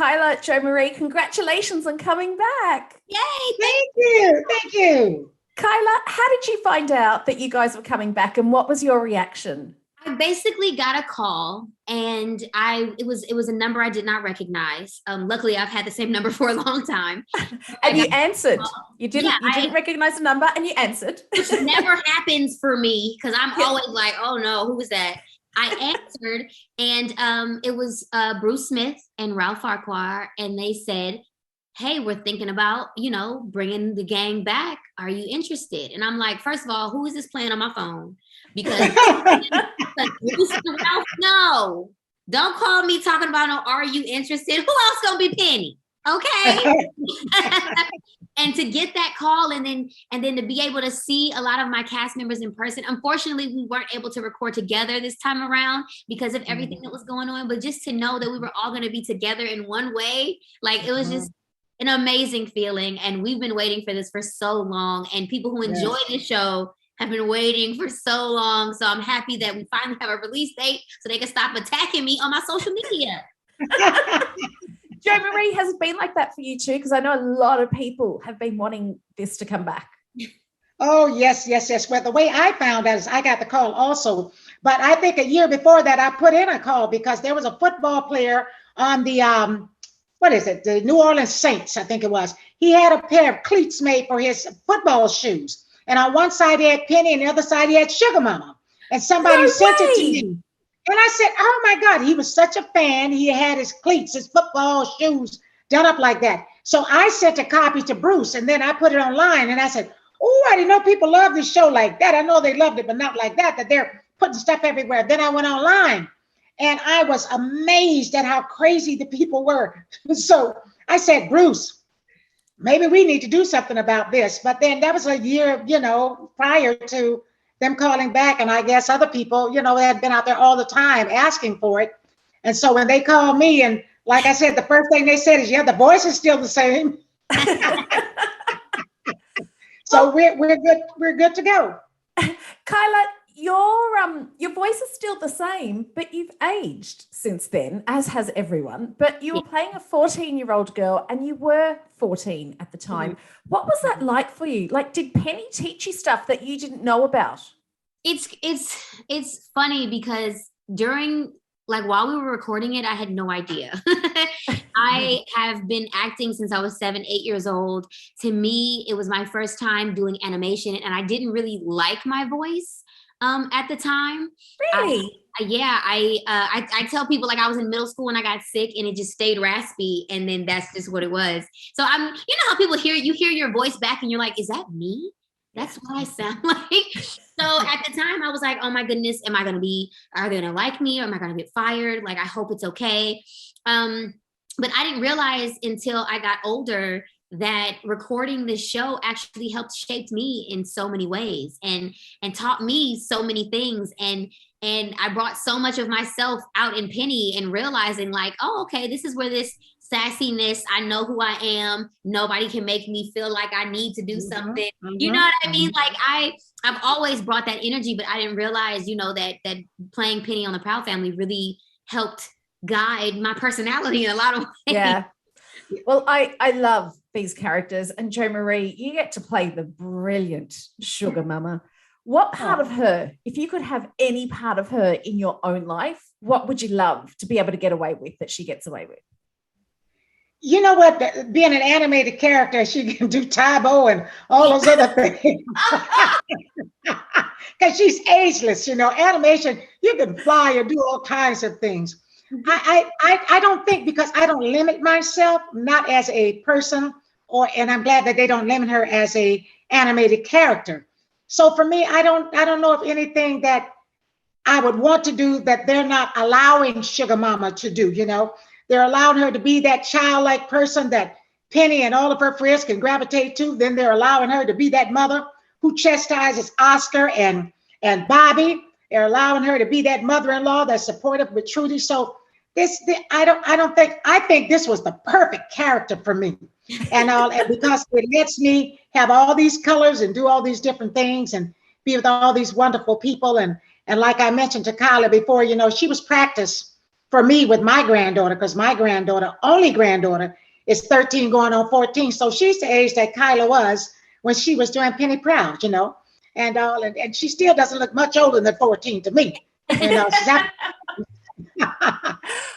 Kyla, Jo Marie, congratulations on coming back. Yay! Thank you. Kyla, how did you find out that you guys were coming back and what was your reaction? I basically got a call and it was a number I did not recognize. Luckily, I've had the same number for a long time. And you answered. You didn't recognize the number and you answered. Which never happens for me because I'm always like, oh no, who was that? I answered and it was Bruce Smith and Ralph Farquhar, and they said, hey, we're thinking about, bringing the gang back. Are you interested? And I'm like, first of all, who is this playing on my phone? Because Ralph, no, don't call me talking about no, are you interested? Who else gonna be Penny? Okay. And to get that call and then to be able to see a lot of my cast members in person. Unfortunately, we weren't able to record together this time around because of everything that was going on. But just to know that we were all going to be together in one way, like it was just an amazing feeling. And we've been waiting for this for so long. And people who enjoy this show have been waiting for so long. So I'm happy that we finally have a release date so they can stop attacking me on my social media. Jo Marie, has it been like that for you too? Because I know a lot of people have been wanting this to come back. Oh, yes. Well, the way I found out is I got the call also. But I think a year before that, I put in a call because there was a football player on the, the New Orleans Saints, I think it was. He had a pair of cleats made for his football shoes. And on one side, he had Penny, and the other side, he had Suga Mama. And somebody sent it to me. And I said, oh, my God, he was such a fan. He had his cleats, his football shoes done up like that. So I sent a copy to Bruce, and then I put it online. And I said, oh, I didn't know people love this show like that. I know they loved it, but not like that they're putting stuff everywhere. Then I went online, and I was amazed at how crazy the people were. So I said, Bruce, maybe we need to do something about this. But then that was a year, prior to them calling back. And I guess other people, had been out there all the time asking for it. And so when they called me, and like I said, the first thing they said is, the voice is still the same. So we're good. We're good to go. Kyla, your voice is still the same, but you've aged since then, as has everyone. But you were playing a 14-year-old girl, and you were 14 at the time. What was that like for you? Like, did Penny teach you stuff that you didn't know about? It's funny because while we were recording it, I had no idea. I have been acting since I was 7, 8 years old. To me, it was my first time doing animation, and I didn't really like my voice at the time. Really? I tell people like I was in middle school and I got sick and it just stayed raspy, and then that's just what it was. So how people hear your voice back and you're like, is that me? That's what I sound like. So at the time I was like, oh my goodness, are they gonna like me, or am I gonna get fired? Like, I hope it's okay. But I didn't realize until I got older that recording this show actually helped shape me in so many ways and taught me so many things. And I brought so much of myself out in Penny, and realizing like, oh, okay, this is where this sassiness, I know who I am. Nobody can make me feel like I need to do something. You know what I mean? Like I've always brought that energy, but I didn't realize, that playing Penny on the Proud Family really helped guide my personality in a lot of ways. Yeah. Well, I love these characters, and Jo Marie, you get to play the brilliant Suga Mama. What part of her, if you could have any part of her in your own life, what would you love to be able to get away with that she gets away with? You know what? Being an animated character, she can do Taibo and all those other things. Because she's ageless, animation, you can fly or do all kinds of things. I don't think, because I don't limit myself, not as a person, and I'm glad that they don't limit her as a animated character. So for me, I don't know of anything that I would want to do that they're not allowing Suga Mama to do. They're allowing her to be that childlike person that Penny and all of her friends can gravitate to. Then they're allowing her to be that mother who chastises Oscar and Bobby. They're allowing her to be that mother-in-law that's supportive with Trudy. So I think this was the perfect character for me, and because it lets me have all these colors and do all these different things and be with all these wonderful people. And like I mentioned to Kyla before, she was practiced for me with my granddaughter, because my granddaughter, only granddaughter, is 13 going on 14. So she's the age that Kyla was when she was doing Penny Proud, and all, and she still doesn't look much older than 14 to me. She's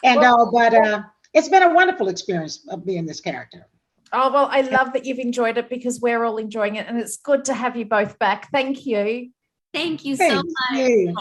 and all, but it's been a wonderful experience of being this character. Oh, well, I love that you've enjoyed it because we're all enjoying it, and it's good to have you both back. Thank you. Thank you so much. You.